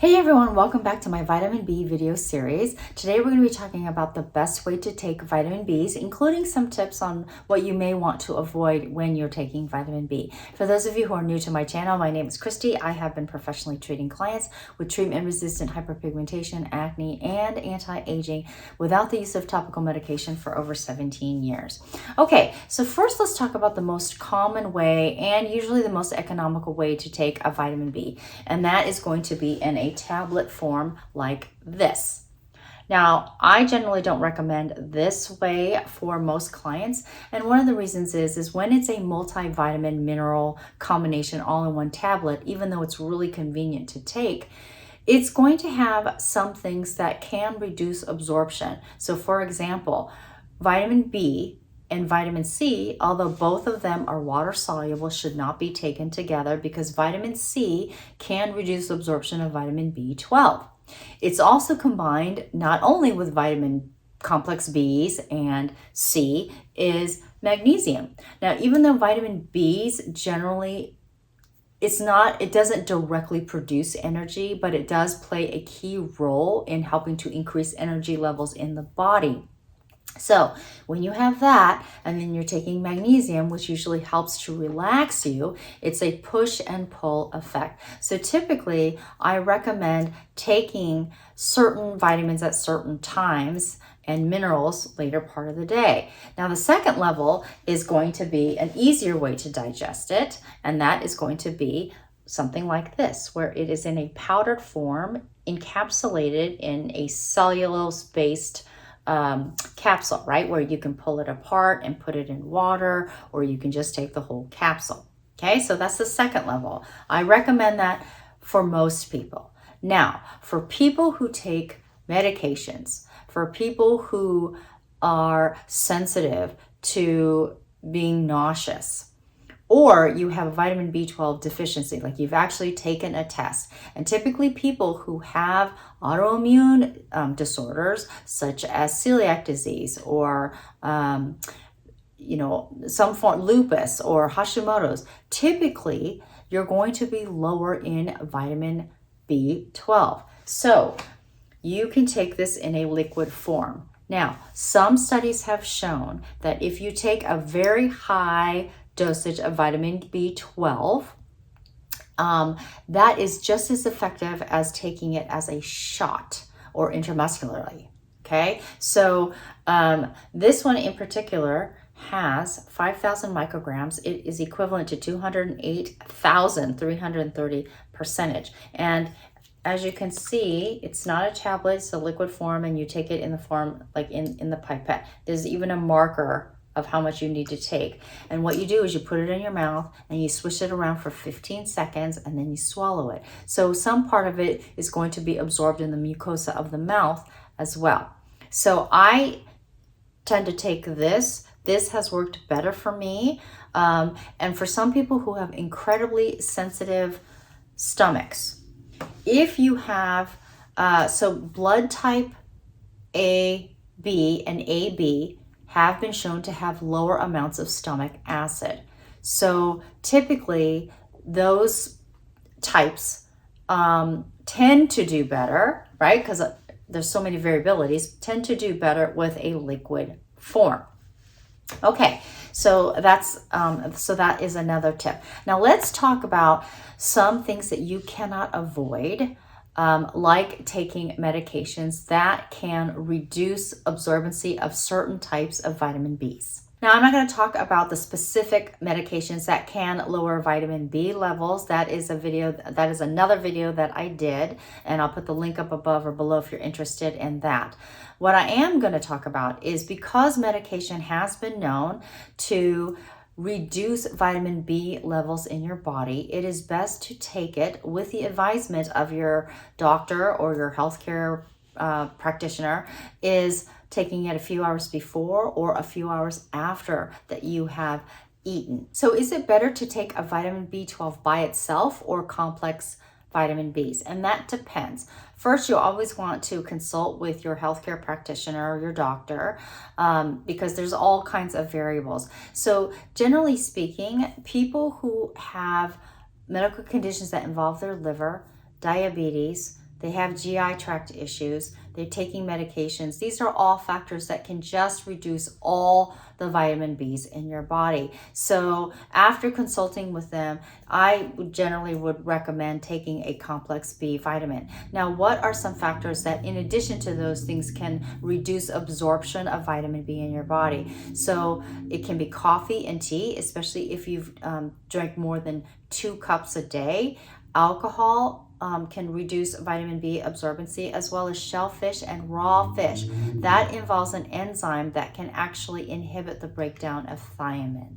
Hey everyone, welcome back to my vitamin B video series. Today we're going to be talking about the best way to take vitamin Bs, including some tips on what you may want to avoid when you're taking vitamin B. For those of you who are new to my channel, my name is Christy. I have been professionally treating clients with treatment-resistant hyperpigmentation, acne, and anti-aging without the use of topical medication for over 17 years. Okay, so first let's talk about the most common way and usually the most economical way to take a vitamin B, and that is going to be in a tablet form like this. Now, I generally don't recommend this way for most clients, and one of the reasons is when it's a multivitamin mineral combination all in one tablet, even though it's really convenient to take, it's going to have some things that can reduce absorption. So for example, vitamin B and vitamin C, although both of them are water soluble, should not be taken together because vitamin C can reduce absorption of vitamin B12. It's also combined not only with vitamin complex Bs and C is magnesium. Now, even though vitamin Bs generally it doesn't directly produce energy, but it does play a key role in helping to increase energy levels in the body. So when you have that, and then you're taking magnesium, which usually helps to relax you, it's a push and pull effect. So typically, I recommend taking certain vitamins at certain times and minerals later part of the day. Now, the second level is going to be an easier way to digest it, and that is going to be something like this, where it is in a powdered form, encapsulated in a cellulose-based capsule, right? Where you can pull it apart and put it in water, or you can just take the whole capsule. Okay, so that's the second level. I recommend that for most people. Now, for people who take medications, for people who are sensitive to being nauseous, or you have a vitamin B12 deficiency, like you've actually taken a test. And typically people who have autoimmune disorders, such as celiac disease or some form lupus or Hashimoto's, typically you're going to be lower in vitamin B12. So you can take this in a liquid form. Now, some studies have shown that if you take a very high dosage of vitamin B12, that is just as effective as taking it as a shot or intramuscularly. Okay, so this one in particular has 5,000 micrograms. It is equivalent to 208,330 percentage. And as you can see, it's not a tablet, it's a liquid form, and you take it in the form like in the pipette. There's even a marker of how much you need to take. And what you do is you put it in your mouth and you swish it around for 15 seconds and then you swallow it. So some part of it is going to be absorbed in the mucosa of the mouth as well. So I tend to take this. This has worked better for me. And for some people who have incredibly sensitive stomachs, if you have, so blood type A, B, and AB have been shown to have lower amounts of stomach acid. So typically those types tend to do better, right? Because there's so many variabilities, tend to do better with a liquid form. Okay, so that is another tip. Now let's talk about some things that you cannot avoid, like taking medications that can reduce absorbency of certain types of vitamin Bs. Now, I'm not going to talk about the specific medications that can lower vitamin B levels. That is another video that I did, and I'll put the link up above or below if you're interested in that. What I am going to talk about is, because medication has been known to reduce vitamin B levels in your body, it is best to take it with the advisement of your doctor or your healthcare practitioner, is taking it a few hours before or a few hours after that you have eaten. So is it better to take a vitamin B12 by itself or complex vitamin Bs? And that depends. First, you always want to consult with your healthcare practitioner or your doctor, because there's all kinds of variables. So generally speaking, people who have medical conditions that involve their liver, diabetes, they have GI tract issues, they're taking medications. These are all factors that can just reduce all the vitamin Bs in your body. So after consulting with them, I generally would recommend taking a complex B vitamin. Now, what are some factors that in addition to those things can reduce absorption of vitamin B in your body? So it can be coffee and tea, especially if you've drank more than 2 cups a day. Alcohol can reduce vitamin B absorbency, as well as shellfish and raw fish. That involves an enzyme that can actually inhibit the breakdown of thiamine.